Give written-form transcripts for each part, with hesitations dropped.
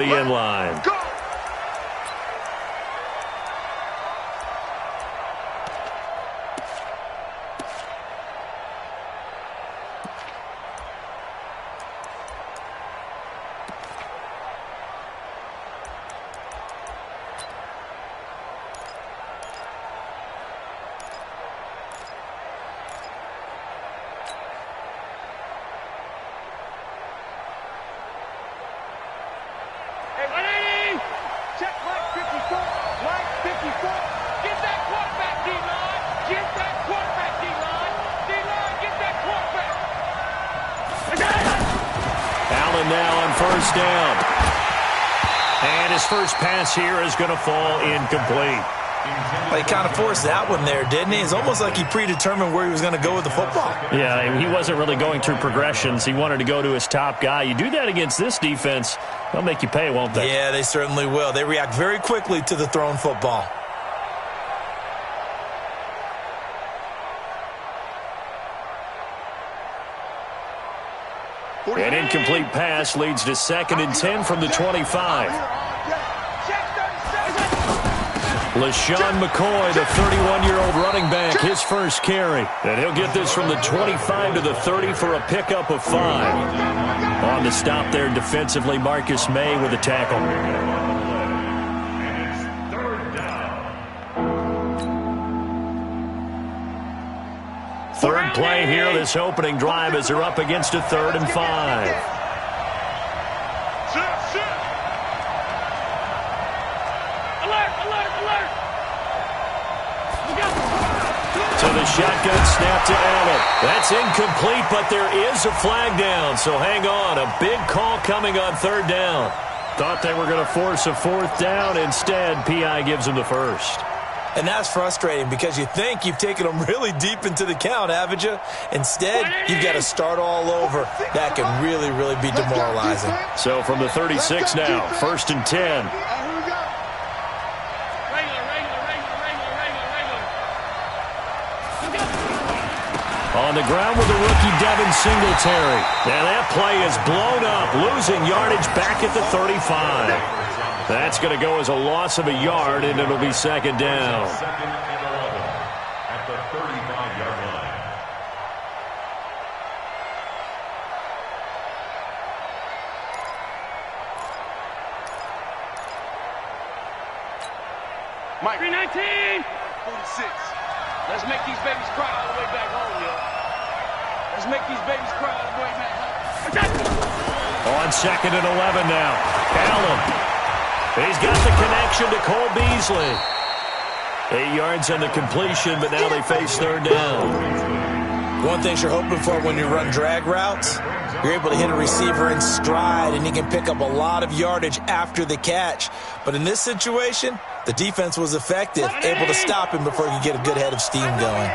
the end line. Go! Check line 54, line 54. Get that quarterback, D-line. Get that quarterback, D-line. D-line, get that quarterback. Allen now on first down. And his first pass here is going to fall incomplete. Well, he kind of forced that one there, didn't he? It's almost like he predetermined where he was going to go with the football. Yeah, he wasn't really going through progressions. He wanted to go to his top guy. You do that against this defense, they'll make you pay, won't they? Yeah, they certainly will. They react very quickly to the thrown football. An incomplete pass leads to 2nd and 10 from the 25. LaShawn McCoy, the 31-year-old running back, his first carry. And he'll get this from the 25 to the 30 for a pickup of 5. On the stop there defensively, Marcus May with a tackle. Third play here, this opening drive as they're up against a 3rd and 5. To the shotgun snap to Allen. That's incomplete, but there is a flag down, so hang on. A big call coming on 3rd down. Thought they were going to force a 4th down. Instead, P.I. gives them the first. And that's frustrating because you think you've taken them really deep into the count, haven't you? Instead, you've got to start all over. That can really, really be demoralizing. So from the 36 now, 1st and 10. On the ground with the rookie Devin Singletary. And that play is blown up, losing yardage back at the 35. That's going to go as a loss of a yard, and it'll be 2nd down. At the 35-yard line. Mike. 319. 46. Let's make these babies cry all the way back home, yo. Let's make these babies cry all the way back home. On 2nd and 11 now. Allen. He's got the connection to Cole Beasley. 8 yards on the completion, but now they face 3rd down. One thing you're hoping for when you run drag routes, you're able to hit a receiver in stride, and he can pick up a lot of yardage after the catch. But in this situation, the defense was effective, able to stop him before he could get a good head of steam going.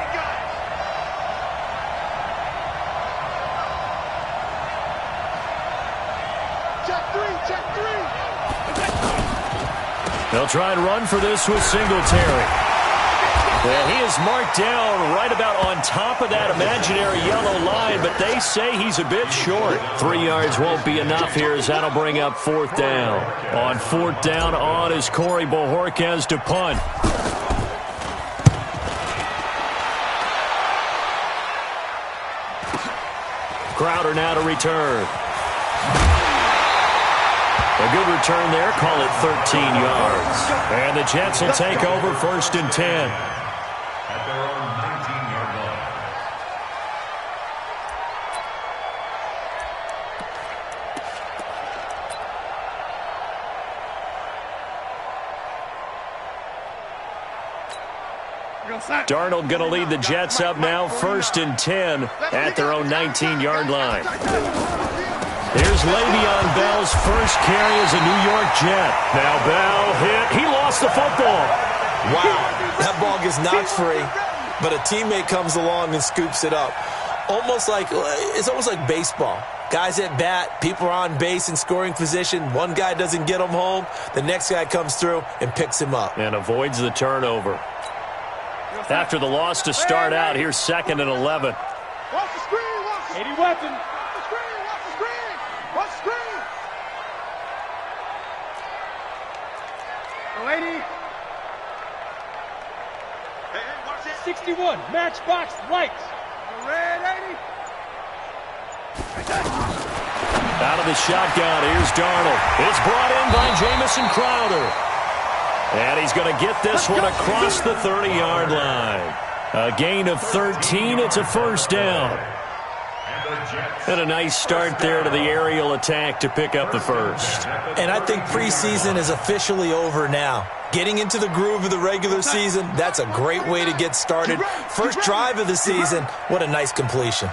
They'll try and run for this with Singletary. And he is marked down right about on top of that imaginary yellow line, but they say he's a bit short. 3 yards won't be enough here as that'll bring up 4th down. On 4th down, on is Corey Bojorquez to punt. Crowder now to return. A good return there, call it 13 yards. And the Jets will take over 1st and 10. At their own 19-yard line. Darnold going to lead the Jets up now, 1st and 10 at their own 19-yard line. Here's Le'Veon Bell's first carry as a New York Jet. Now Bell hit. He lost the football. Wow, that ball gets knocked free, but a teammate comes along and scoops it up. It's almost like baseball. Guys at bat, people are on base in scoring position. One guy doesn't get him home. The next guy comes through and picks him up. And avoids the turnover. After the loss to start out, here's 2nd and 11. Watch the screen, watch the 80 weapon. Watch the screen, watch the screen. Watch the screen. 80. 61, matchbox lights. Red 80. Out of the shotgun, here's Darnold. It's brought in by Jamison Crowder. And he's going to get this one across the 30-yard line. A gain of 13. It's a first down. And a nice start there to the aerial attack to pick up the first. And I think preseason is officially over now. Getting into the groove of the regular season, that's a great way to get started. First drive of the season, what a nice completion.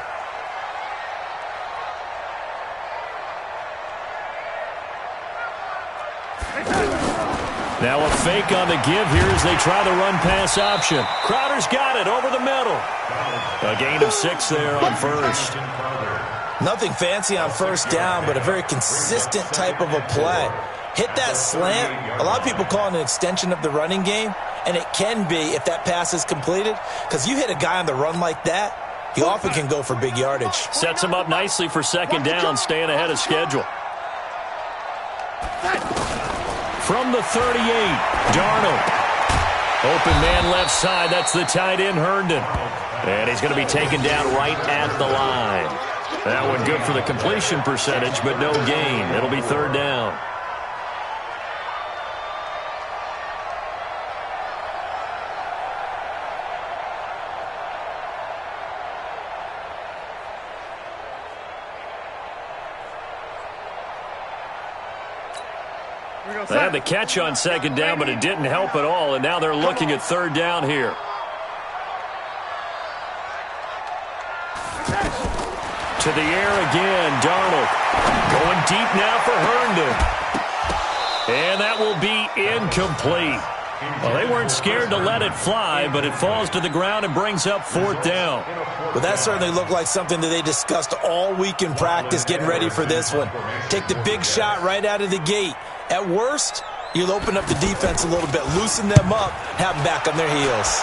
Now a fake on the give here as they try the run-pass option. Crowder's got it over the middle. A gain of 6 there on first. Nothing fancy on first down, but a very consistent type of a play. Hit that slant. A lot of people call it an extension of the running game, and it can be if that pass is completed, because you hit a guy on the run like that, he often can go for big yardage. Sets him up nicely for second down, staying ahead of schedule. From the 38, Darnold. Open man left side. That's the tight end, Herndon. And he's going to be taken down right at the line. That one good for the completion percentage, but no gain. It'll be third down. They had the catch on second down, but it didn't help at all, and now they're looking at third down here. To the air again, Darnold. Going deep now for Herndon. And that will be incomplete. Well, they weren't scared to let it fly, but it falls to the ground and brings up fourth down. Well, that certainly looked like something that they discussed all week in practice getting ready for this one. Take the big shot right out of the gate. At worst, you'll open up the defense a little bit, loosen them up, have them back on their heels.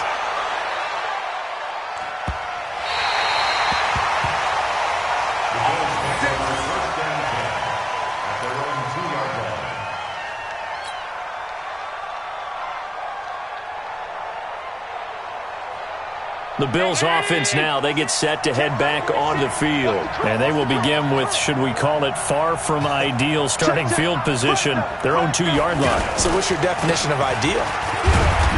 The Bills offense now, they get set to head back on the field. And they will begin with, should we call it, far from ideal starting field position, their own 2-yard line. So what's your definition of ideal?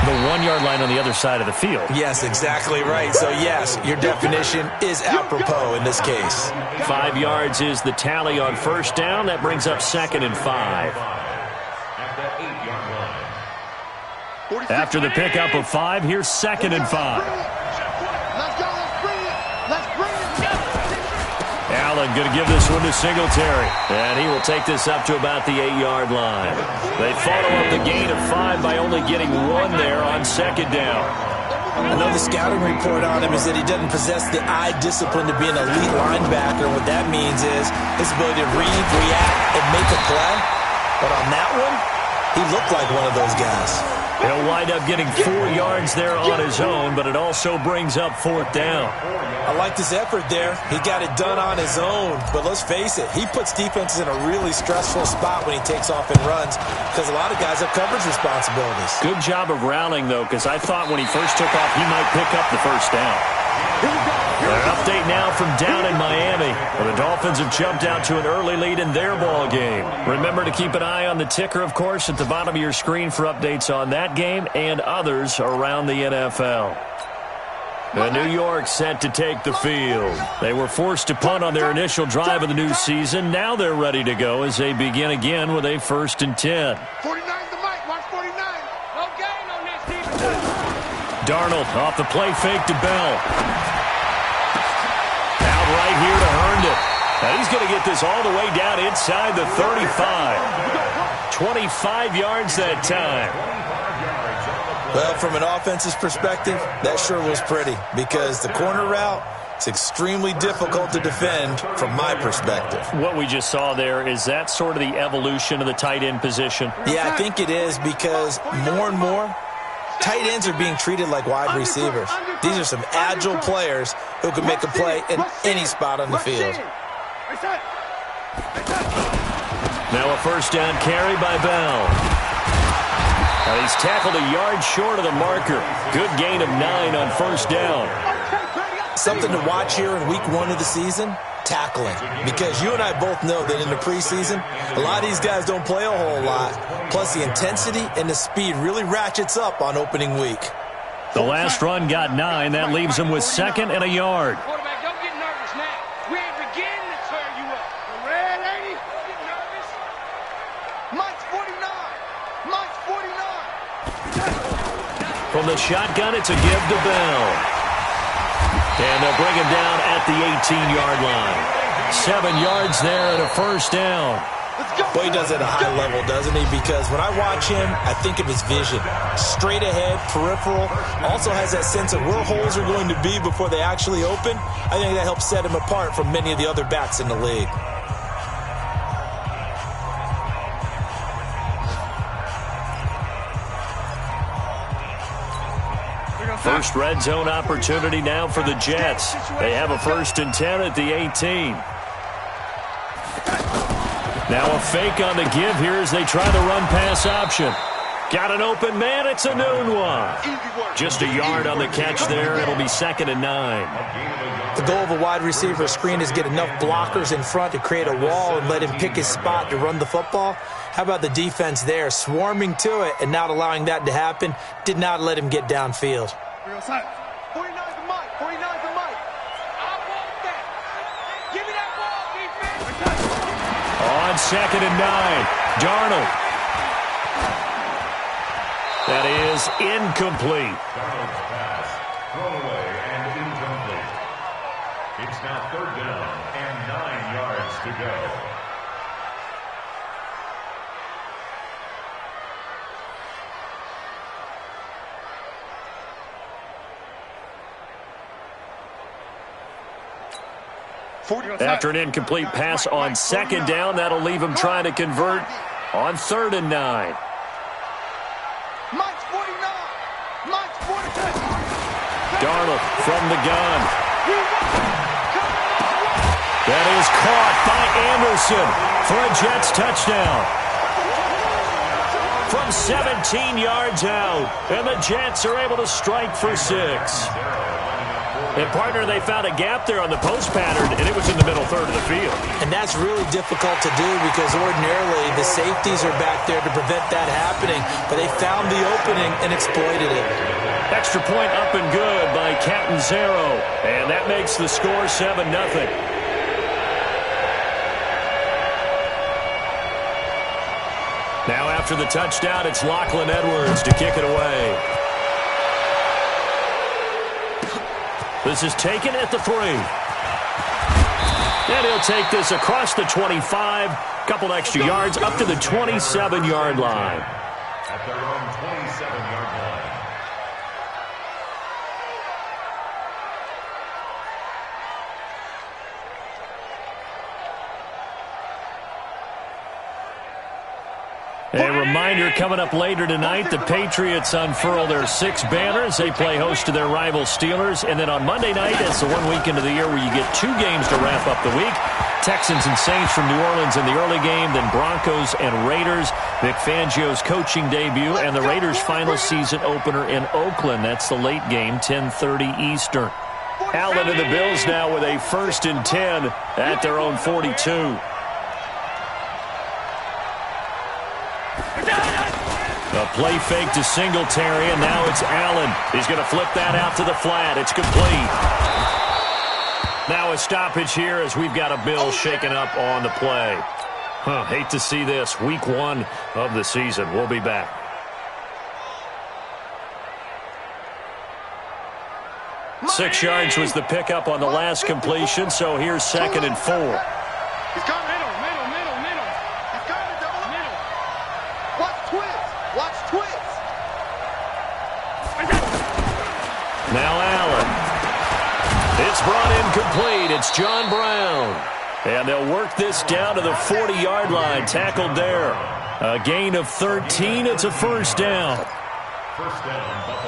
The 1-yard line on the other side of the field. Yes, exactly right. So yes, your definition is apropos in this case. 5 yards is the tally on first down. That brings up 2nd and 5. After the pickup of 5, here's 2nd and 5. Allen going to give this one to Singletary. And he will take this up to about the 8-yard line. They follow up the gain of 5 by only getting 1 there on second down. I know the scouting report on him is that he doesn't possess the eye discipline to be an elite linebacker. What that means is his ability to read, react, and make a play. But on that one, he looked like one of those guys. He'll wind up getting 4 yards there on his own, but it also brings up fourth down. I liked his effort there. He got it done on his own. But let's face it, he puts defenses in a really stressful spot when he takes off and runs because a lot of guys have coverage responsibilities. Good job of rallying, though, because I thought when he first took off, he might pick up the first down. An update now from down in Miami. Well, the Dolphins have jumped out to an early lead in their ball game. Remember to keep an eye on the ticker, of course, at the bottom of your screen for updates on that game and others around the NFL. New York set to take the field. They were forced to punt on their initial drive of the new season. Now they're ready to go as they begin again with a 1st and 10. 49's the mic. Watch 49. No gain on this defense. Darnold off the play fake to Bell. Out right here to Herndon. Now he's going to get this all the way down inside the 35. 25 yards that time. Well, from an offense's perspective, that sure was pretty because the corner route is extremely difficult to defend from my perspective. What we just saw there, is that sort of the evolution of the tight end position? Yeah, I think it is because more and more, tight ends are being treated like wide receivers. These are some agile players who can make a play in any spot on the field. Now a first down carry by Bell. Now he's tackled a yard short of the marker. Good gain of 9 on first down. Something to watch here in week 1 of the season, tackling. Because you and I both know that in the preseason, a lot of these guys don't play a whole lot. Plus the intensity and the speed really ratchets up on opening week. The last run got 9. That leaves him with 2nd and a yard. Quarterback, don't get nervous now. We ain't beginning to tear you up. The red lady, don't get nervous. Mike's 49. Mike's 49. From the shotgun, it's a give to Bell. And they'll bring him down at the 18-yard line. 7 yards there and a first down. Well, he does it at a high level, doesn't he? Because when I watch him, I think of his vision. Straight ahead, peripheral. Also has that sense of where holes are going to be before they actually open. I think that helps set him apart from many of the other backs in the league. First red zone opportunity now for the Jets. They have a 1st and 10 at the 18. Now a fake on the give here as they try the run-pass option. Got an open man. It's a noon one. Just a yard on the catch there. It'll be 2nd and 9. The goal of a wide receiver screen is get enough blockers in front to create a wall and let him pick his spot to run the football. How about the defense there, swarming to it and not allowing that to happen? Did not let him get downfield. 49 for Mike. 49 for Mike. I want that. Give me that ball, defense. On 2nd and 9, Darnold. That is incomplete. Darnold's pass, thrown away and incomplete. It's now 3rd down and 9 yards to go. After an incomplete pass on 2nd down, that'll leave him trying to convert on 3rd and 9. Mike's 49. Mike's 49. Darnold from the gun. That is caught by Anderson for a Jets touchdown. From 17 yards out, and the Jets are able to strike for 6. And, partner, they found a gap there on the post pattern, and it was in the middle third of the field. And that's really difficult to do because ordinarily the safeties are back there to prevent that happening. But they found the opening and exploited it. Extra point up and good by Catanzaro. And that makes the score 7-0. Now after the touchdown, it's Lachlan Edwards to kick it away. This is taken at the 3. And he'll take this across the 25. Couple extra yards up to the 27-yard line. At their own 27-yard line. A reminder, coming up later tonight, the Patriots unfurl their 6 banners. They play host to their rival Steelers. And then on Monday night, it's the one weekend of the year where you get 2 games to wrap up the week. Texans and Saints from New Orleans in the early game, then Broncos and Raiders. Vic Fangio's coaching debut, and the Raiders' final season opener in Oakland. That's the late game, 10:30 Eastern. Allen and the Bills now with a 1st and 10 at their own 42. A play fake to Singletary, and now it's Allen. He's going to flip that out to the flat. It's complete. Now a stoppage here as we've got a Bill shaken up on the play. Hate to see this. Week 1 of the season. We'll be back. Six yards was the pickup on the last completion, so here's 2nd and 4. He's got middle. He's got it double middle. Watch twist. Now Allen. It's brought in complete. It's John Brown. And they'll work this down to the 40-yard line. Tackled there. A gain of 13. It's a 1st down.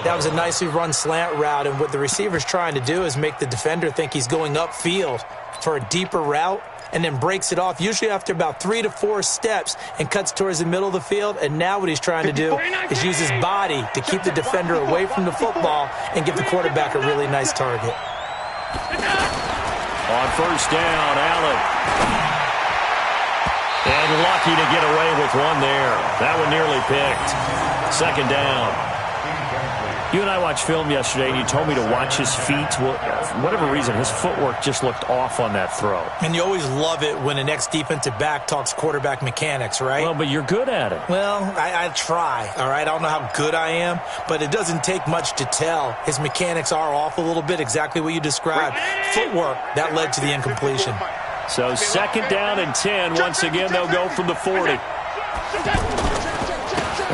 That was a nicely run slant route, and what the receiver's trying to do is make the defender think he's going upfield for a deeper route, and then breaks it off, usually after about 3 to 4 steps, and cuts towards the middle of the field. And now what he's trying to do is use his body to keep the defender away from the football and give the quarterback a really nice target. On first down, Allen. And lucky to get away with one there. That one nearly picked. Second down. You and I watched film yesterday, and you told me to watch his feet. Well, for whatever reason, his footwork just looked off on that throw. And you always love it when an ex-defensive back talks quarterback mechanics, right? Well, but you're good at it. Well, I try, all right? I don't know how good I am, but it doesn't take much to tell. His mechanics are off a little bit, exactly what you described. Footwork, that led to the incompletion. So second down and 10. Once again, they'll go from the 40.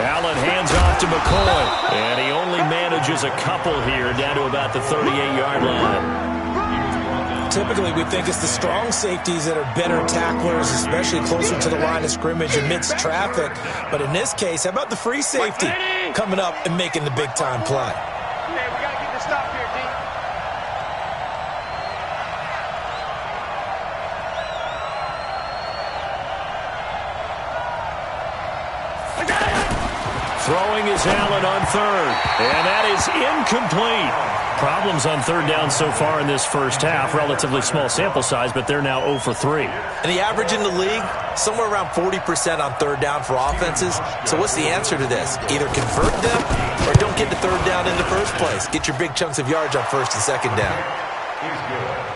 Allen hands off to McCoy, and he only manages a couple here down to about the 38-yard line. Typically, we think it's the strong safeties that are better tacklers, especially closer to the line of scrimmage amidst traffic. But in this case, how about the free safety coming up and making the big-time play? Man, we got to get the stop here, D. Throwing is Allen on third, and that is incomplete. Problems on third down so far in this first half. Relatively small sample size, but they're now 0 for 3. And the average in the league, somewhere around 40% on third down for offenses. So what's the answer to this? Either convert them or don't get the third down in the first place. Get your big chunks of yards on first and second down.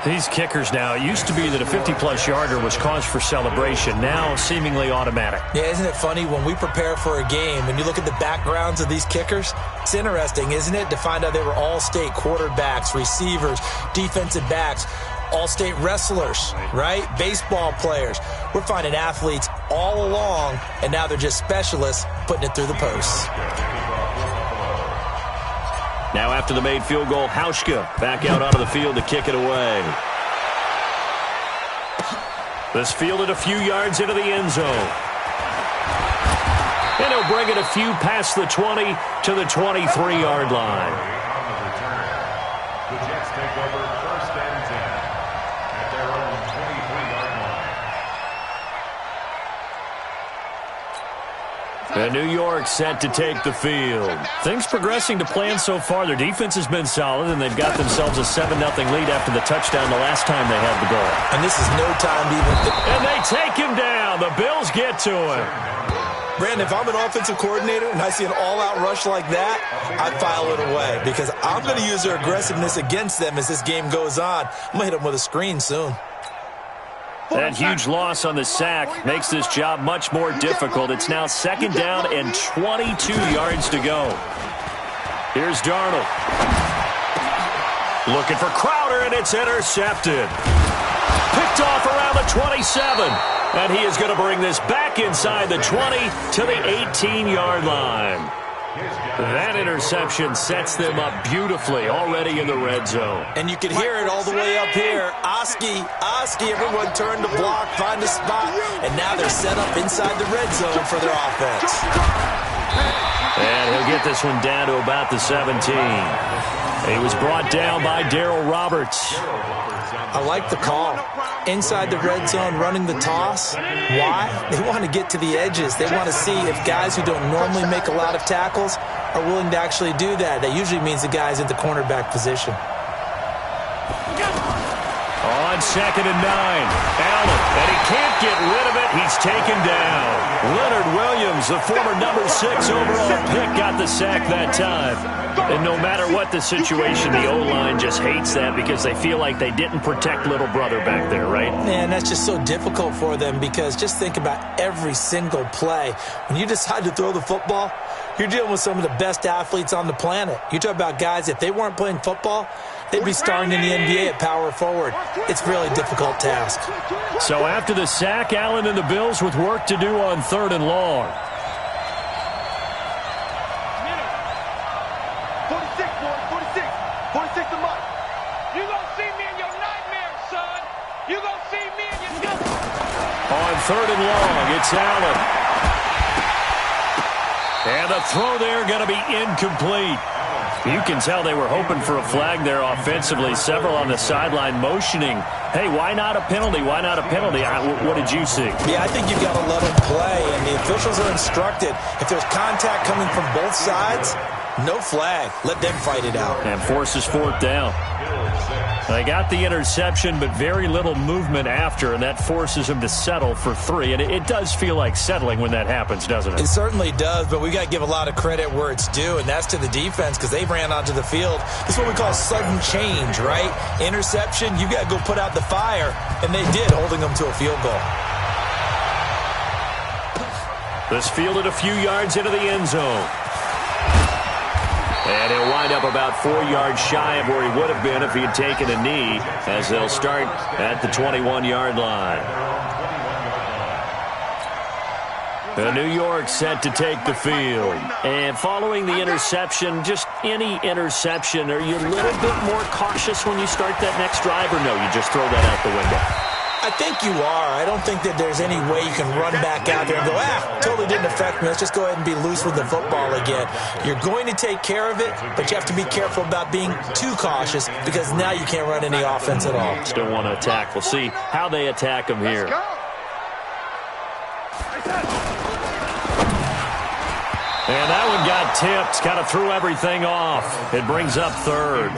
These kickers now, it used to be that a 50-plus yarder was cause for celebration. Now, seemingly automatic. Yeah, isn't it funny? When we prepare for a game, when you look at the backgrounds of these kickers, it's interesting, isn't it, to find out they were all-state quarterbacks, receivers, defensive backs, all-state wrestlers, right? Baseball players. We're finding athletes all along, and now they're just specialists putting it through the posts. Now after the made field goal, Hauschka back out onto the field to kick it away. This fielded a few yards into the end zone. And he'll bring it a few past the 20 to the 23-yard line. The Jets take over first and 10 at their own 23-yard line. And New York set to take the field. Things progressing to plan so far. Their defense has been solid, and they've got themselves a 7-0 lead after the touchdown the last time they had the ball. And this is no time to even think. And they take him down. The Bills get to him. Brandon, if I'm an offensive coordinator and I see an all-out rush like that, I file it away because I'm going to use their aggressiveness against them as this game goes on. I'm going to hit them with a screen soon. That huge loss on the sack makes this job much more difficult. It's now second down and 22 yards to go. Here's Darnold. Looking for Crowder, and it's intercepted. Picked off around the 27. And he is going to bring this back inside the 20 to the 18-yard line. That interception sets them up beautifully already in the red zone. And you can hear it all the way up here. Oski, everyone turned to block, find a spot, and now they're set up inside the red zone for their offense. And he'll get this one down to about the 17. He was brought down by Darryl Roberts. I like the call. Inside the red zone, running the toss. Why? They want to get to the edges. They want to see if guys who don't normally make a lot of tackles are willing to actually do that. That usually means the guy's at the cornerback position. On second and 9, Allen, and he can't get rid of it. He's taken down. Leonard Williams, the former number 6 overall pick, got the sack that time. And no matter what the situation, the O-line just hates that because they feel like they didn't protect little brother back there, right? Man, that's just so difficult for them because just think about every single play. When you decide to throw the football, you're dealing with some of the best athletes on the planet. You talk about guys, if they weren't playing football, they'd be starring in the NBA at power forward. It's a really difficult task. So after the sack, Allen and the Bills with work to do on third and long. 46 a month. You gonna see me in your nightmares, son. You gonna see me in your On third and long, it's Allen. And the throw there going to be incomplete. You can tell they were hoping for a flag there offensively. Several on the sideline motioning, hey, why not a penalty? Why not a penalty? What did you see? Yeah, I think you've got to let them play, and the officials are instructed. If there's contact coming from both sides, no flag. Let them fight it out. And forces fourth down. They got the interception, but very little movement after, and that forces them to settle for 3. And it does feel like settling when that happens, doesn't it? It certainly does, but we got to give a lot of credit where it's due, and that's to the defense because they ran onto the field. This is what we call sudden change, right? Interception, you got to go put out the fire, and they did, holding them to a field goal. This fielded a few yards into the end zone. And he'll wind up about 4 yards shy of where he would have been if he had taken a knee, as they'll start at the 21-yard line. The New York set to take the field. And following the interception, just any interception, are you a little bit more cautious when you start that next drive, or no, you just throw that out the window? I think you are. I don't think that there's any way you can run back out there and go, totally didn't affect me. Let's just go ahead and be loose with the football again. You're going to take care of it, but you have to be careful about being too cautious because now you can't run any offense at all. Still want to attack. We'll see how they attack him here. And that one got tipped. Kind of threw everything off. It brings up third.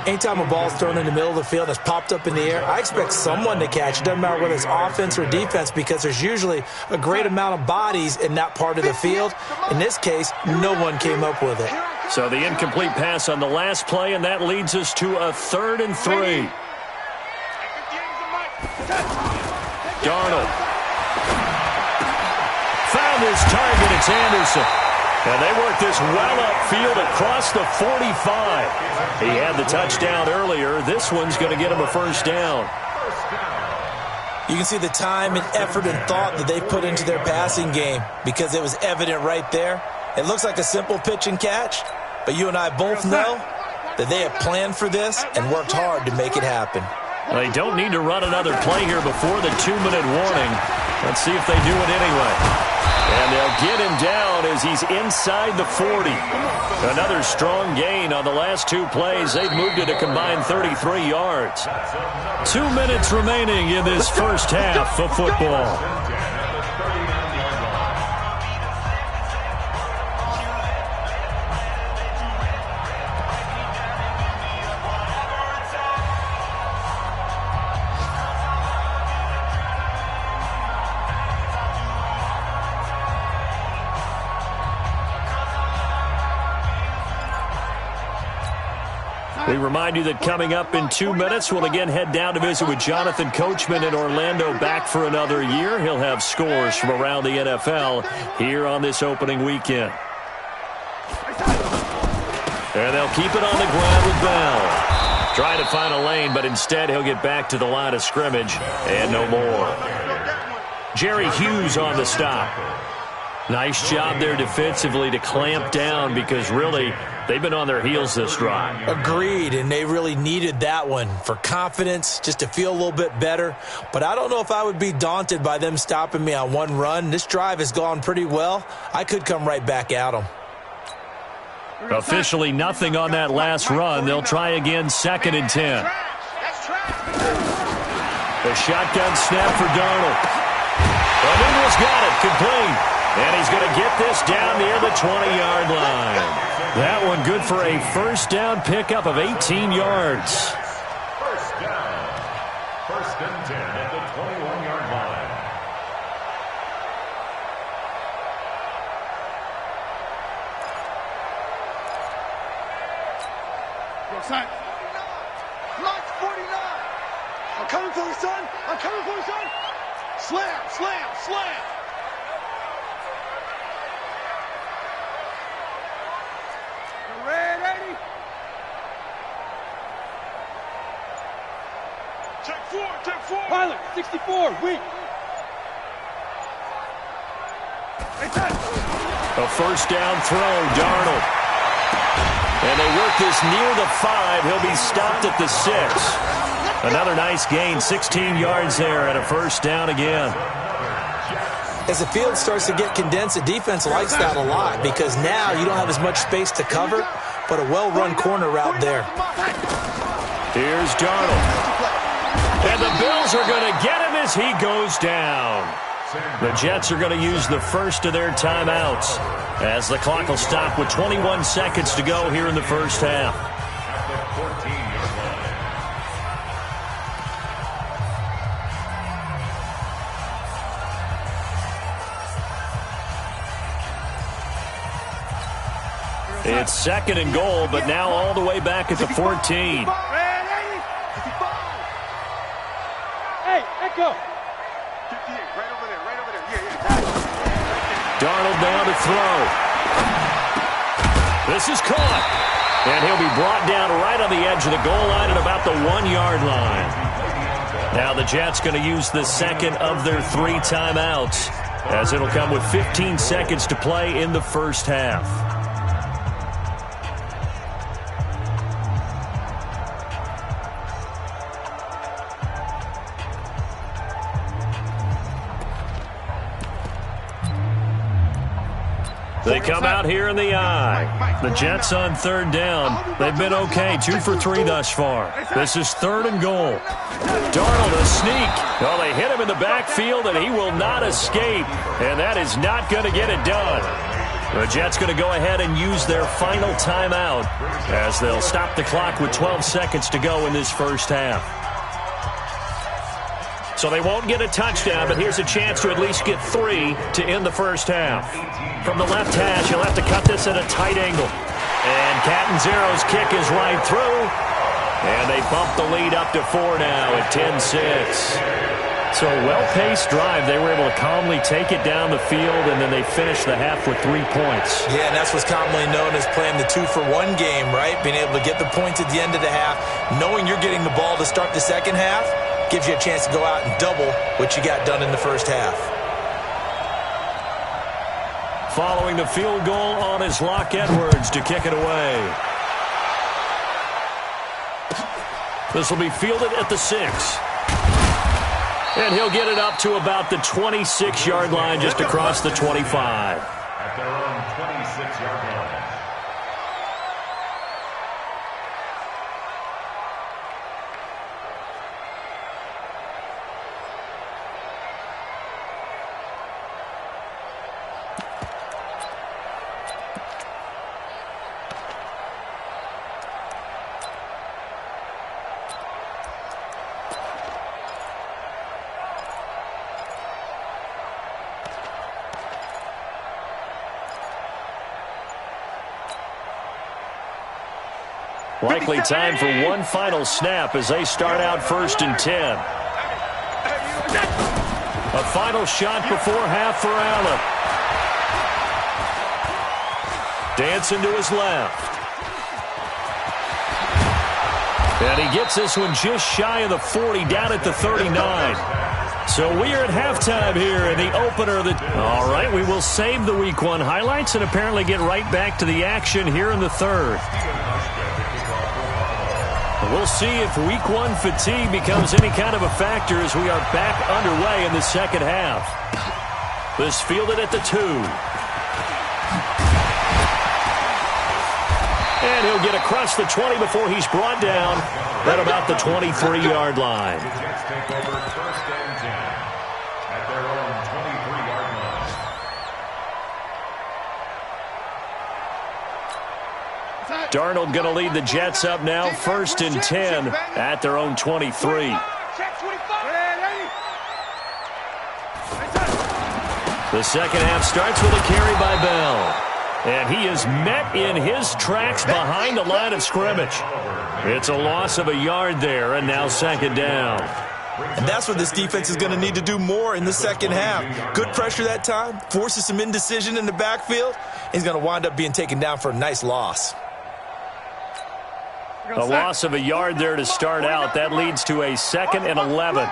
Anytime a ball's thrown in the middle of the field that's popped up in the air, I expect someone to catch it. Doesn't matter whether it's offense or defense because there's usually a great amount of bodies in that part of the field. In this case, no one came up with it. So the incomplete pass on the last play, and that leads us to a 3rd and 3. Darnold found his target. It's Anderson. And they work this well upfield across the 45. He had the touchdown earlier. This one's going to get him a first down. You can see the time and effort and thought that they put into their passing game because it was evident right there. It looks like a simple pitch and catch, but you and I both know that they have planned for this and worked hard to make it happen. They don't need to run another play here before the 2-minute warning. Let's see if they do it anyway. And they'll get him down as he's inside the 40. Another strong gain on the last 2 plays. They've moved it a combined 33 yards. 2 minutes remaining in this first half of football. We remind you that coming up in 2 minutes, we'll again head down to visit with Jonathan Coachman in Orlando, back for another year. He'll have scores from around the NFL here on this opening weekend. And they'll keep it on the ground with Bell. Trying to find a lane, but instead he'll get back to the line of scrimmage and no more. Jerry Hughes on the stop. Nice job there defensively to clamp down because really they've been on their heels this drive. Agreed, and they really needed that one for confidence, just to feel a little bit better. But I don't know if I would be daunted by them stopping me on one run. This drive has gone pretty well. I could come right back at them. Officially nothing on that last run. They'll try again, 2nd and 10. The shotgun snap for Darnold. Darnold's got it, complete. And he's going to get this down near the 20-yard line. That one good for a first down pickup of 18 yards. First down. 1st and 10 at the 21-yard line. Son. Mark 49. I'm coming for you, son. I'm coming for you, son. Slam, slam, slam. Red 80. Check 4. Pilot, 64, weak. A first down throw, Darnold. And they work this near the 5. He'll be stopped at the 6. Another nice gain, 16 yards there, and a first down again. As the field starts to get condensed, the defense likes that a lot because now you don't have as much space to cover, but a well-run corner route there. Here's Darnold. And the Bills are going to get him as he goes down. The Jets are going to use the first of their timeouts as the clock will stop with 21 seconds to go here in the first half. It's second and goal, but now all the way back at the 14. Hey, echo. Right over there, right over there. Yeah. Darnold down to throw. This is caught. And he'll be brought down right on the edge of the goal line at about the 1-yard line. Now the Jets going to use the second of their 3 timeouts as it'll come with 15 seconds to play in the first half. They come out here in the eye. The Jets on third down. They've been okay, 2 for 3 thus far. This is third and goal. Darnold a sneak. Oh, they hit him in the backfield, and he will not escape. And that is not going to get it done. The Jets going to go ahead and use their final timeout as they'll stop the clock with 12 seconds to go in this first half. So they won't get a touchdown, but here's a chance to at least get 3 to end the first half. From the left hash, he'll have to cut this at a tight angle. And Catanzaro's kick is right through. And they bump the lead up to 4 now at 10-6. So a well-paced drive. They were able to calmly take it down the field, and then they finished the half with 3 points. Yeah, and that's what's commonly known as playing the 2-for-1 game, right? Being able to get the points at the end of the half, knowing you're getting the ball to start the second half, gives you a chance to go out and double what you got done in the first half. Following the field goal on is Locke Edwards to kick it away. This will be fielded at the 6. And he'll get it up to about the 26-yard line just across the 25. At their own 26-yard line. Likely time for one final snap as they start out 1st and 10. A final shot before half for Allen. Dancing to his left. And he gets this one just shy of the 40, down at the 39. So we are at halftime here in the opener. All right, we will save the Week 1 highlights and apparently get right back to the action here in the third. We'll see if Week 1 fatigue becomes any kind of a factor as we are back underway in the second half. This fielded at the 2. And he'll get across the 20 before he's brought down at about the 23-yard line. The Jets take over 1st and 10 at their own 23-yard line. Darnold going to lead the Jets up now, 1st and 10 at their own 23. The second half starts with a carry by Bell. And he is met in his tracks behind the line of scrimmage. It's a loss of a yard there, and now 2nd down. And that's what this defense is going to need to do more in the second half. Good pressure that time, forces some indecision in the backfield. He's going to wind up being taken down for a nice loss. A loss of a yard there to start out. That leads to a 2nd and 11.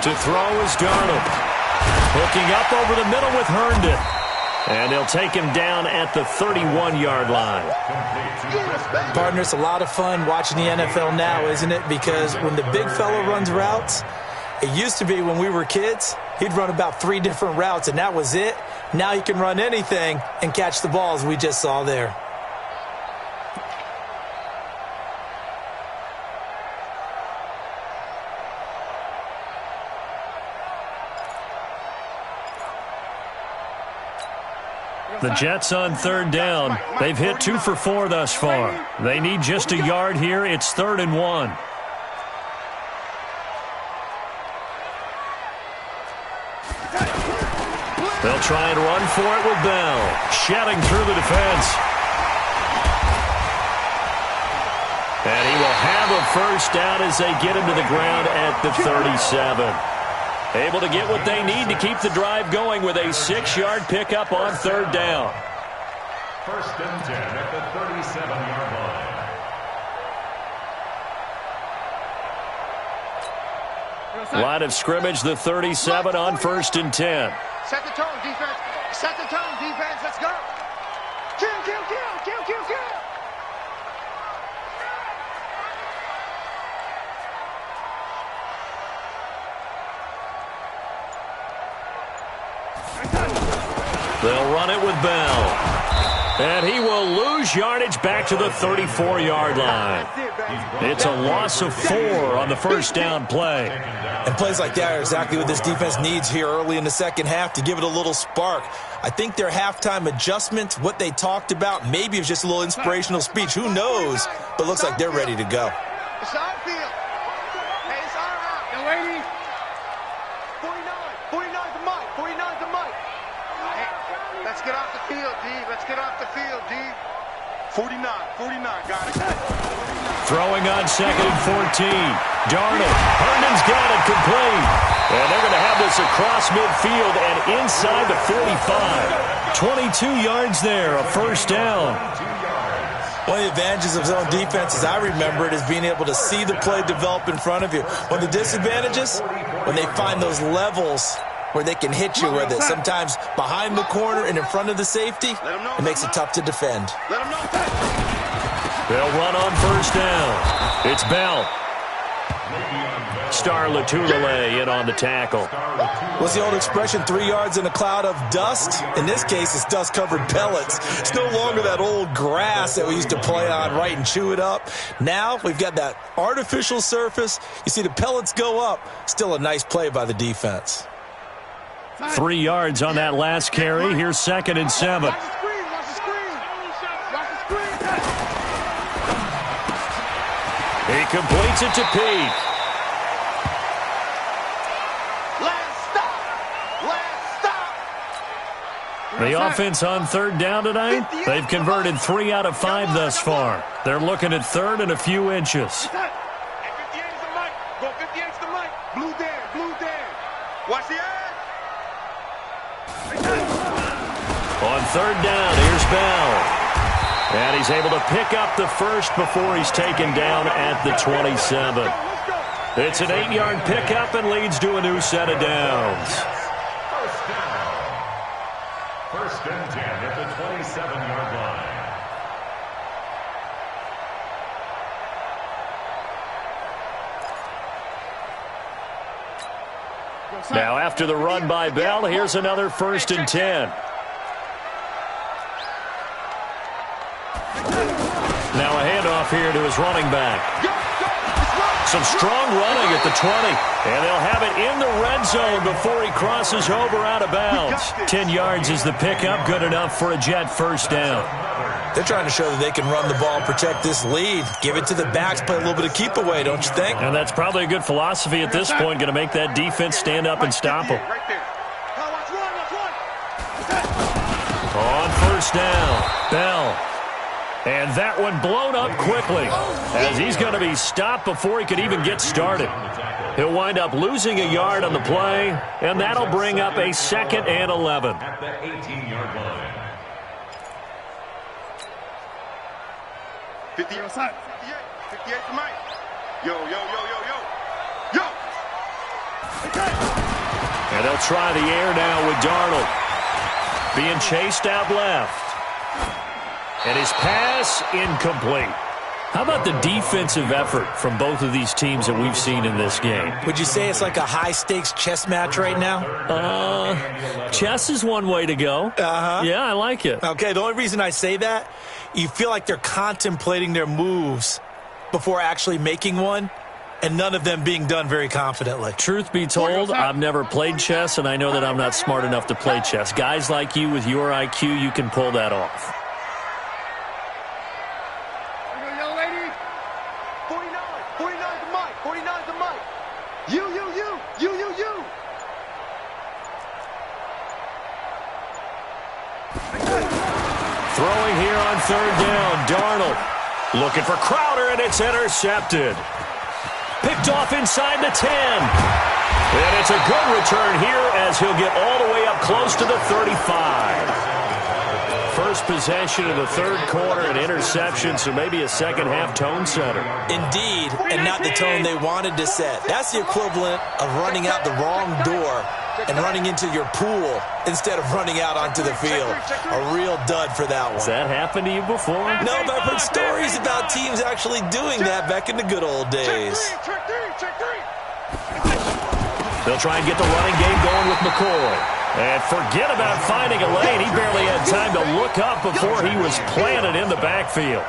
To throw is Darnold. Hooking up over the middle with Herndon. And they'll take him down at the 31-yard line. Partner, it's a lot of fun watching the NFL now, isn't it? Because when the big fella runs routes, It used to be when we were kids, he'd run about 3 different routes, and that was it. Now he can run anything and catch the balls we just saw there. The Jets on 3rd down. They've hit 2 for 4 thus far. They need just a yard here. It's 3rd and 1. They'll try and run for it with Bell. Shedding through the defense. And he will have a first down as they get him to the ground at the 37. Able to get what they need to keep the drive going with a 6-yard pickup on 3rd down. 1st and 10 at the 37-yard line. Line of scrimmage, the 37 on 1st and 10. Set the tone, defense. Set the tone, defense. Let's go. Kill, kill, kill, kill, kill, kill. They'll run it with Bell. And he will lose yardage back to the 34-yard line. It's a loss of 4 on the first down play. And plays like that are exactly what this defense needs here early in the second half to give it a little spark. I think their halftime adjustments, what they talked about, maybe it was just a little inspirational speech. Who knows? But looks like they're ready to go. It's our field. Hey, it's our route. Yo, lady. 49 to Mike. 49 to Mike. Hey, let's get off the field, D. Let's get off the field, D. 49, got it. Throwing on 2nd and 14. Darnold. Herndon's got it complete. And they're going to have this across midfield and inside the 45. 22 yards there, a first down. One of the advantages of zone defense, as I remember it, is being able to see the play develop in front of you. One of the disadvantages, when they find those levels where they can hit you with it, sometimes behind the corner and in front of the safety, it makes it tough to defend. They'll run on first down. It's Bell. Star Latulele in on the tackle. What's the old expression, 3 yards in a cloud of dust? In this case, it's dust-covered pellets. It's no longer that old grass that we used to play on, right, and chew it up. Now we've got that artificial surface. You see the pellets go up. Still a nice play by the defense. 3 yards on that last carry. Here's 2nd and 7. He completes it to Peak. The offense on 3rd down tonight, they've converted 3 out of 5 thus far. They're looking at 3rd and a few inches. 58's the mic. Go 58's the mic. Blue Dan. Watch the edge. On 3rd down, here's Bell. And he's able to pick up the first before he's taken down at the 27. It's an 8-yard pickup and leads to a new set of downs. First down. 1st and 10 at the 27-yard line. Now after the run by Bell, here's another 1st and 10. Now a handoff here to his running back. Some strong running at the 20. And they'll have it in the red zone before he crosses over out of bounds. 10 yards is the pickup, good enough for a Jet first down. They're trying to show that they can run the ball and protect this lead. Give it to the backs, play a little bit of keep away, don't you think? And that's probably a good philosophy at this point, going to make that defense stand up and stop them. On first down, Bell. And that one blown up quickly as he's going to be stopped before he could even get started. He'll wind up losing a yard on the play, and that'll bring up a 2nd and 11. At the 18-yard line. 58 to Mike. Yo. And they'll try the air now with Darnold. Being chased out left. And his pass incomplete. How about the defensive effort from both of these teams that we've seen in this game? Would you say it's like a high-stakes chess match right now? Chess is one way to go. Uh-huh. Yeah, I like it. Okay, the only reason I say that, you feel like they're contemplating their moves before actually making one, and none of them being done very confidently. Truth be told, I've never played chess, and I know that I'm not smart enough to play chess. Guys like you with your IQ, you can pull that off. 49's the mic. You. Throwing here on third down, Darnold. Looking for Crowder, and it's intercepted. Picked off inside the 10. And it's a good return here as he'll get all the way up close to the 35. First possession of the third quarter, an interception, so maybe a second-half tone setter. Indeed, and not the tone they wanted to set. That's the equivalent of running out the wrong door and running into your pool instead of running out onto the field. A real dud for that one. Has that happened to you before? No, but I've heard stories about teams actually doing that back in the good old days. They'll try and get the running game going with McCoy. And forget about finding a lane. He barely had time to look up before he was planted in the backfield.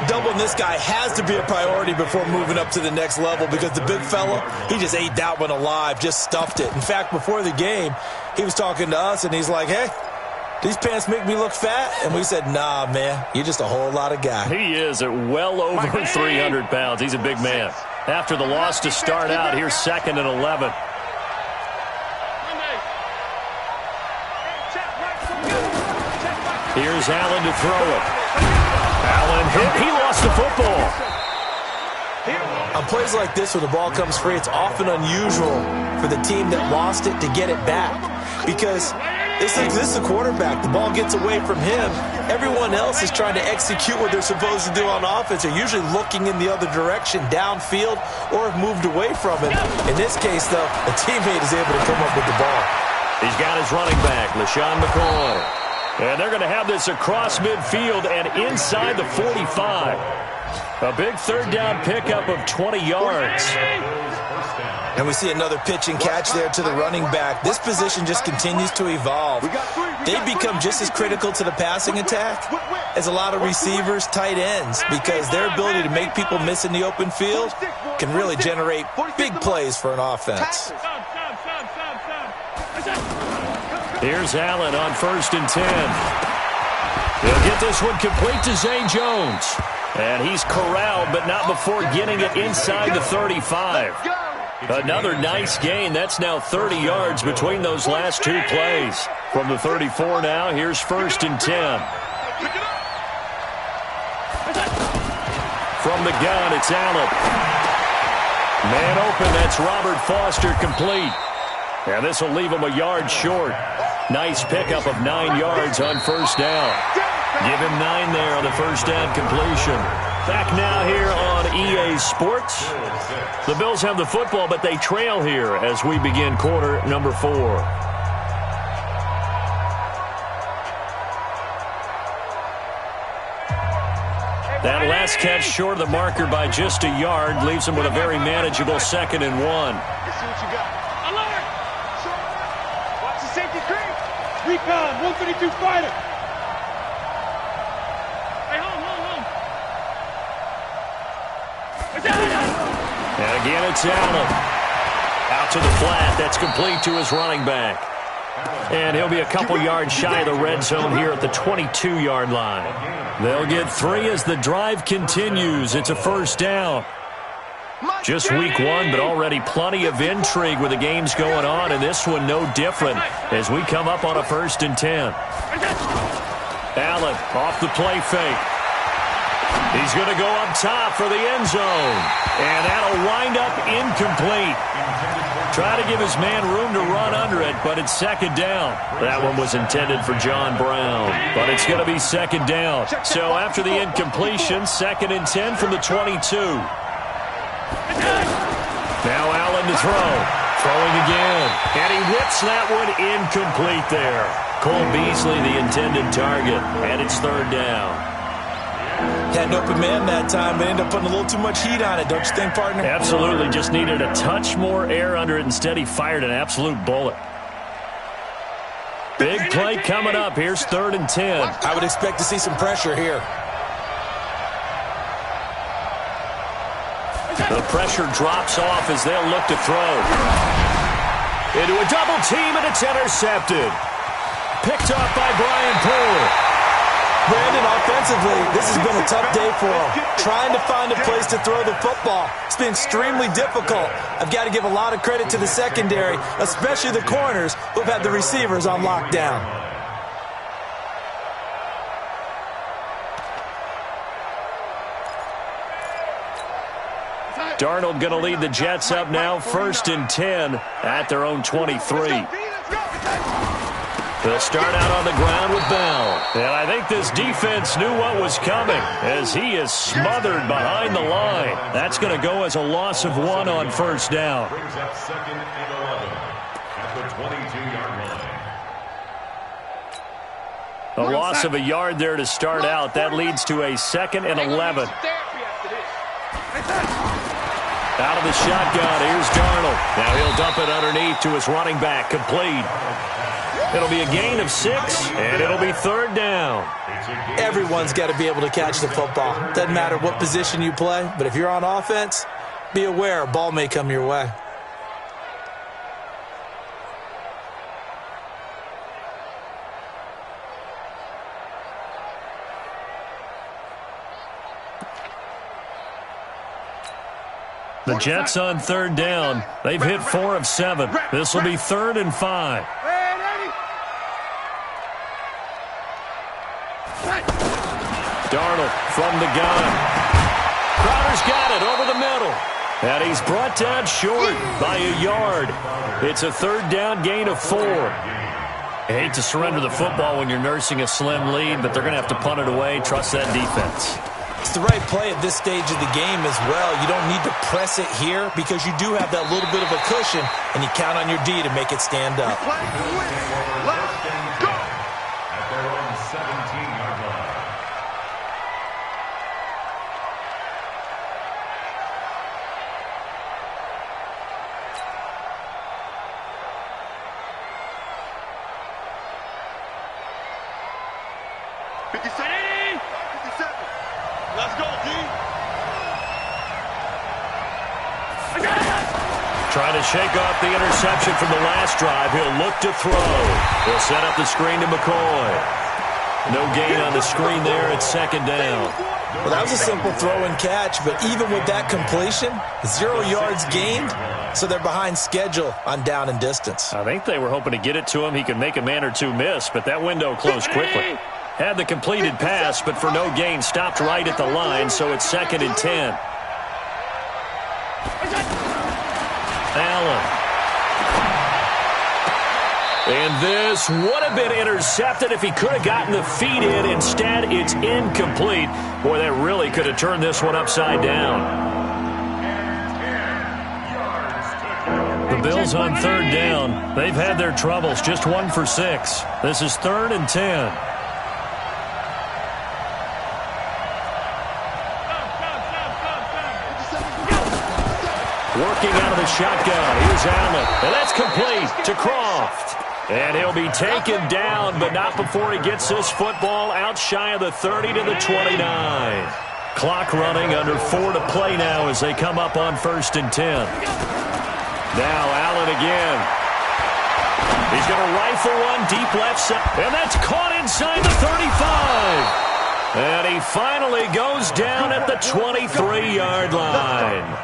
Doubling this guy has to be a priority before moving up to the next level because the big fella, he just ate that one alive, just stuffed it. In fact, before the game, he was talking to us, and he's like, hey, these pants make me look fat? And we said, nah, man, you're just a whole lot of guy. He is at well over 300 pounds. He's a big man. After the loss to start out, here's 2nd and 11. Here's Allen to throw it. Allen hit. He lost the football. On plays like this where the ball comes free, it's often unusual for the team that lost it to get it back. Because this is the quarterback. The ball gets away from him. Everyone else is trying to execute what they're supposed to do on offense. They're usually looking in the other direction, downfield, or have moved away from him. In this case, though, a teammate is able to come up with the ball. He's got his running back, LaShawn McCoy. And they're going to have this across midfield and inside the 45. A big third down pickup of 20 yards. And we see another pitch and catch there to the running back. This position just continues to evolve. They become just as critical to the passing attack as a lot of receivers, tight ends, because their ability to make people miss in the open field can really generate big plays for an offense. Here's Allen on 1st and 10. He'll get this one complete to Zay Jones. And he's corralled, but not before getting it inside the 35. Another nice gain. That's now 30 yards between those last two plays. From the 34 now, here's 1st and 10. From the gun, it's Allen. Man open, that's Robert Foster, complete. And this will leave him a yard short. Nice pickup of 9 yards on 1st down. Give him 9 there on the 1st down completion. Back now here on EA Sports. The Bills have the football, but they trail here as we begin quarter number 4. That last catch short of the marker by just a yard leaves him with a very manageable 2nd and 1. Let's see what you got. Alert! Watch the safety screen. Recon, 132 fighter. Hey, home. And again, it's Allen. Out to the flat. That's complete to his running back. And he'll be a couple yards shy of the red zone here at the 22-yard line. They'll get 3 as the drive continues. It's a 1st down. Just week 1, but already plenty of intrigue with the games going on, and this one no different as we come up on a 1st and 10. Allen off the play fake. He's going to go up top for the end zone, and that'll wind up incomplete. Try to give his man room to run under it, but it's 2nd down. That one was intended for John Brown, but it's going to be 2nd down. So after the incompletion, 2nd and 10 from the 22. Now Allen to throw. Throwing again. And he whips that one incomplete there. Cole Beasley, the intended target. And it's 3rd down. Had an open man that time, but ended up putting a little too much heat on it, don't you think, partner? Absolutely. Just needed a touch more air under it. Instead, he fired an absolute bullet. Big play coming up. Here's 3rd and 10. I would expect to see some pressure here. The pressure drops off as they'll look to throw. Into a double team, and it's intercepted. Picked up by Brian Poole. Brandon, offensively, this has been a tough day for him. Trying to find a place to throw the football. It's been extremely difficult. I've got to give a lot of credit to the secondary, especially the corners who've had the receivers on lockdown. Darnold going to lead the Jets up now, 1st and 10 at their own 23. They'll start out on the ground with Bell. And I think this defense knew what was coming as he is smothered behind the line. That's going to go as a loss of 1 on 1st down. Brings up 2nd and 11 at the 22-yard line. A loss of a yard there to start out. That leads to a 2nd and 11. Out of the shotgun, here's Darnold. Now he'll dump it underneath to his running back, complete. It'll be a gain of 6, and it'll be 3rd down. Everyone's got to be able to catch the football. Doesn't matter what position you play, but if you're on offense, be aware a ball may come your way. The Jets on 3rd down. They've hit 4 of 7. This will be 3rd and 5. Darnold from the gun. Crowder's got it over the middle. And he's brought down short by a yard. It's a 3rd down gain of 4. I hate to surrender the football when you're nursing a slim lead, but they're going to have to punt it away. Trust that defense. It's the right play at this stage of the game as well. You don't need to press it here because you do have that little bit of a cushion, and you count on your D to make it stand up. Let's go! At their own 17-yard line. Let's go, D. Trying to shake off the interception from the last drive. He'll look to throw. He'll set up the screen to McCoy. No gain on the screen there. It's 2nd down. Well, that was a simple throw and catch, but even with that completion, 0 yards gained, so they're behind schedule on down and distance. I think they were hoping to get it to him. He could make a man or two miss, but that window closed quickly. Had the completed pass, but for no gain, stopped right at the line, so it's 2nd and 10. Allen. And this would have been intercepted if he could have gotten the feet in. Instead, it's incomplete. Boy, that really could have turned this one upside down. The Bills on 3rd down. They've had their troubles, just 1 for 6. This is 3rd and 10. Working out of the shotgun. Here's Allen. And that's complete to Croft. And he'll be taken down, but not before he gets this football out shy of the 30 to the 29. Clock running, under 4 to play now as they come up on 1st and 10. Now Allen again. He's going to rifle one deep left side. And that's caught inside the 35. And he finally goes down at the 23-yard line.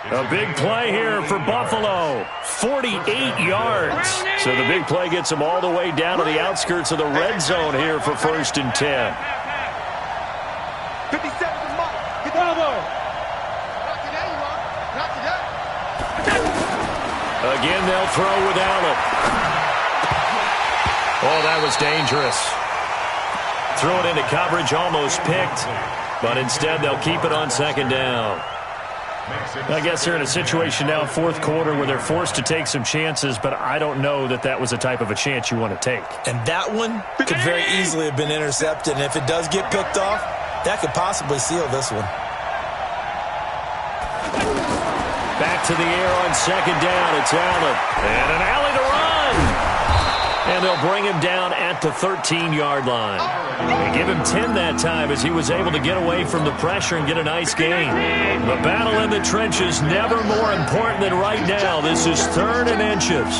A big play here for Buffalo, 48 yards. So the big play gets them all the way down to the outskirts of the red zone here for 1st and 10. 57 to Mike. Get the elbow. Not today, you are. Not today. Again, they'll throw with Allen. Oh, that was dangerous. Threw it into coverage, almost picked. But instead, they'll keep it on 2nd down. I guess they're in a situation now, 4th quarter, where they're forced to take some chances, but I don't know that that was the type of a chance you want to take. And that one could very easily have been intercepted, and if it does get picked off, That could possibly seal this one. Back to the air on second down. It's Allen. And an alley to run. And they'll bring him down at the 13-yard line. They give him 10 that time as he was able to get away from the pressure and get a nice gain. The battle in the trenches never more important than right now. This is 3rd and inches.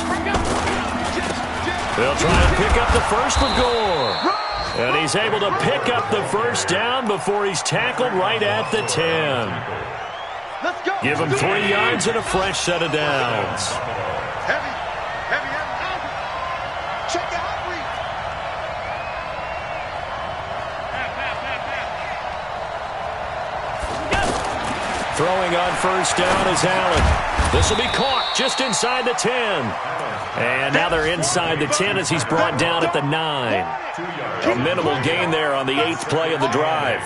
They'll try to pick up the first with Gore. And he's able to pick up the first down before he's tackled right at the 10. Give him 3 yards and a fresh set of downs. Throwing on first down is Allen. This will be caught just inside the 10. And now they're inside the 10 as he's brought down at the 9. A minimal gain there on the 8th play of the drive.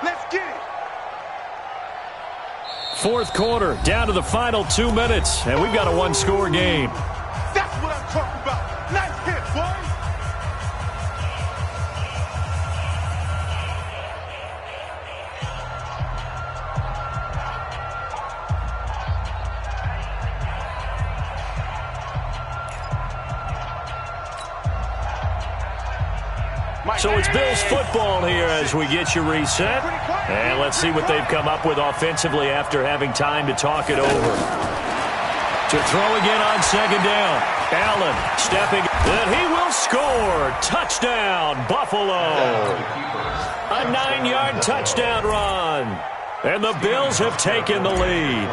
Let's get it. 4th quarter, down to the final 2 minutes, and we've got a 1-score game. That's what I'm talking about. Nice hit, boys. So it's Bills football here as we get you reset. And let's see what they've come up with offensively after having time to talk it over. To throw again on second down. Allen stepping, and he will score. Touchdown, Buffalo. A 9-yard touchdown run. And the Bills have taken the lead.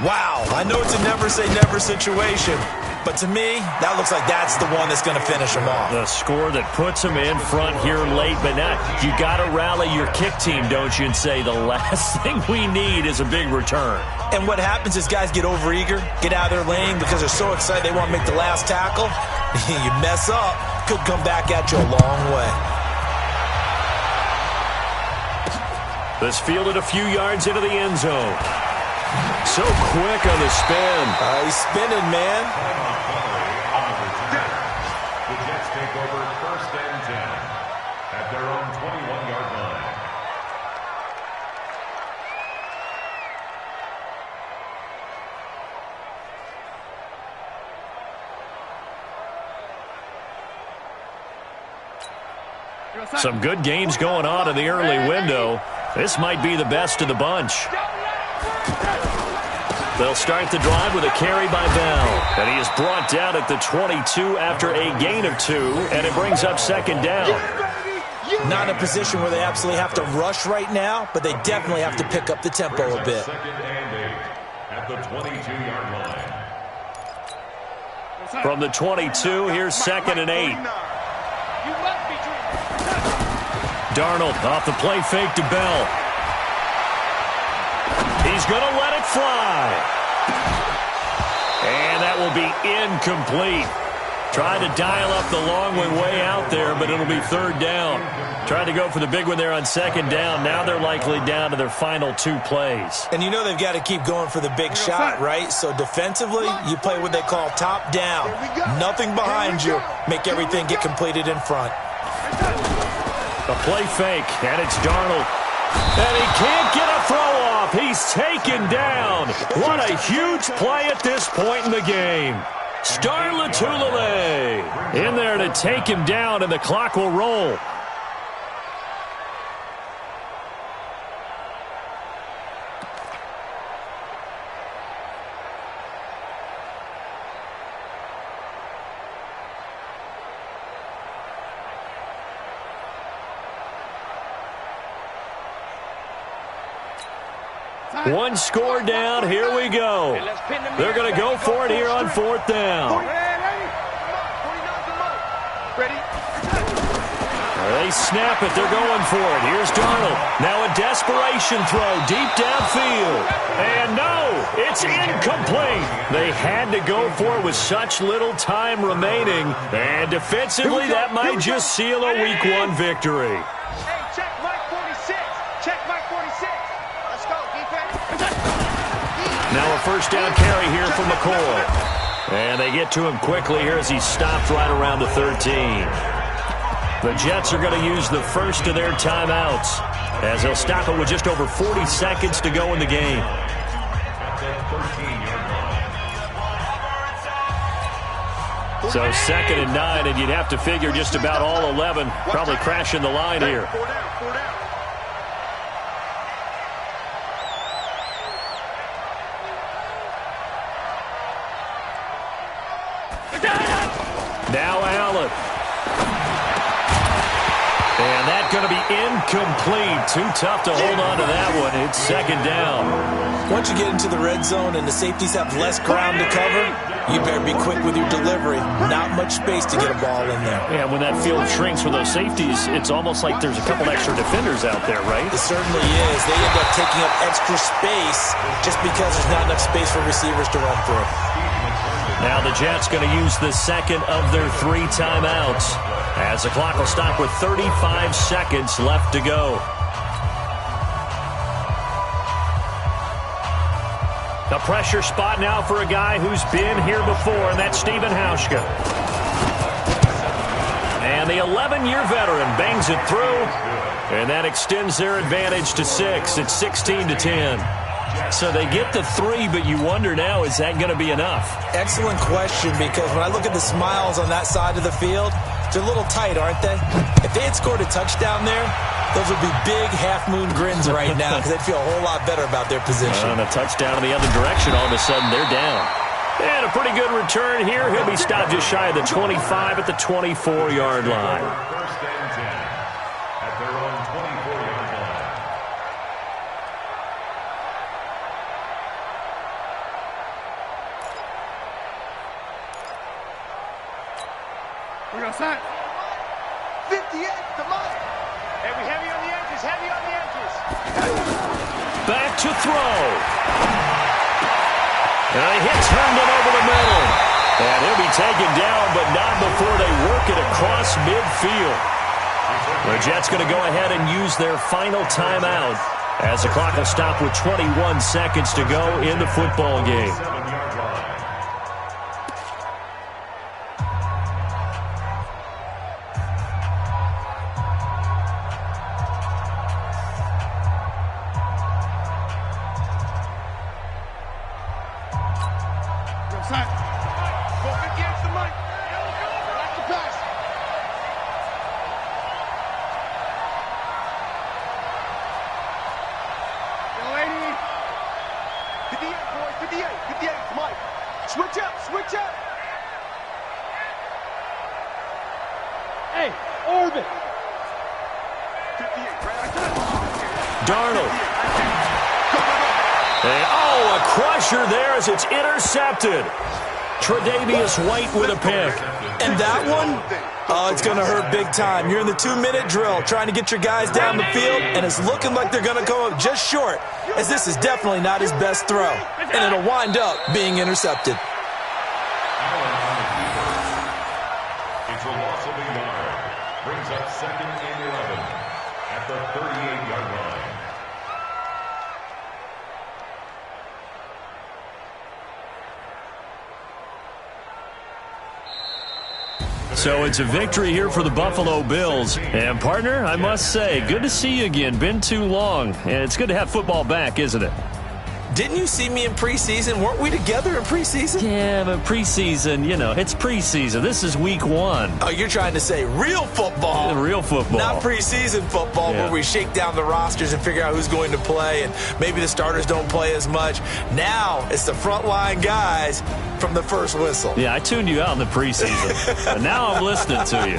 Wow, I know it's a never-say-never situation, but to me, that looks like that's the one that's going to finish them off. The score that puts them in front here late, but now you got to rally your kick team, don't you, and say the last thing we need is a big return. And what happens is guys get overeager, get out of their lane because they're so excited they want to make the last tackle. You mess up, could come back at you a long way. This fielded a few yards into the end zone. So quick on the spin. He's spinning, man. The Jets take over 1st and 10 at their own 21-yard line. Some good games going on in the early window. This might be the best of the bunch. They'll start the drive with a carry by Bell. And he is brought down at the 22 after a gain of 2, and it brings up second down. Not in a position where they absolutely have to rush right now, but they definitely have to pick up the tempo a bit. 2nd and 8 at the 22-yard line. From the 22, here's 2nd and 8. Darnold off the play fake to Bell. He's going to let it fly. And that will be incomplete. Tried to dial up the long one way out there, but it'll be 3rd down. Tried to go for the big one there on 2nd down. Now they're likely down to their final 2 plays. And you know they've got to keep going for the big shot, right? So defensively, you play what they call top down. Nothing behind you. Make everything get completed in front. A play fake, and it's Darnold. And he can't get a throw off. He's taken down. What a huge play at this point in the game. Star Latulippe in there to take him down, and the clock will roll. One score down. Here we go. They're going to go for it here on 4th down. They snap it. They're going for it. Here's Darnold. Now a desperation throw deep downfield. And no, it's incomplete. They had to go for it with such little time remaining. And defensively, that might just seal a Week 1 victory. Now a first down carry here for McCoy. And they get to him quickly here as he stopped right around the 13. The Jets are going to use the first of their timeouts, as they'll stop it with just over 40 seconds to go in the game. So 2nd and 9, and you'd have to figure just about all 11 probably crashing the line here. Now Allen. And that's going to be incomplete. Too tough to hold on to that one. It's 2nd down. Once you get into the red zone and the safeties have less ground to cover, you better be quick with your delivery. Not much space to get a ball in there. Yeah, when that field shrinks with those safeties, it's almost like there's a couple extra defenders out there, right? It certainly is. They end up taking up extra space just because there's not enough space for receivers to run through. Now the Jets going to use the second of their 3 timeouts, as the clock will stop with 35 seconds left to go. A pressure spot now for a guy who's been here before, and that's Stephen Hauschka. And the 11-year veteran bangs it through, and that extends their advantage to 6. It's 16-10. So they get the 3, but you wonder now, is that going to be enough? Excellent question, because when I look at the smiles on that side of the field, they're a little tight, aren't they? If they had scored a touchdown there, those would be big half-moon grins right now because they'd feel a whole lot better about their position. And a touchdown in the other direction, all of a sudden they're down. And a pretty good return here. He'll be stopped just shy of the 25 at the 24-yard line. First and 10 at their own 24-yard line. We're going to sign. 58 to Mike. Hey, we heavy on the edges, heavy on the edges. Back to throw. And he hits Herndon over the middle. And he'll be taken down, but not before they work it across midfield. The Jets going to go ahead and use their final timeout, as the clock will stop with 21 seconds to go in the football game. 7-yard line. Darnold. And, oh, a crusher there as it's intercepted. Tre'Davious White with a pick. And that one, it's going to hurt big time. You're in the 2-minute drill trying to get your guys down the field, and it's looking like they're going to come up just short, as this is definitely not his best throw. And it'll wind up being intercepted. It's a loss of a yard. Brings up 2nd and 11 at the 38-yard line. So it's a victory here for the Buffalo Bills. And, partner, I must say, good to see you again. Been too long. And it's good to have football back, isn't it? Didn't you see me in preseason? Weren't we together in preseason? Yeah, but preseason, you know, it's preseason. This is week 1. Oh, you're trying to say real football. Real football. Not preseason football, where we shake down the rosters and figure out who's going to play, and maybe the starters don't play as much. Now it's the frontline guys from the first whistle. Yeah, I tuned you out in the preseason. But now I'm listening to you.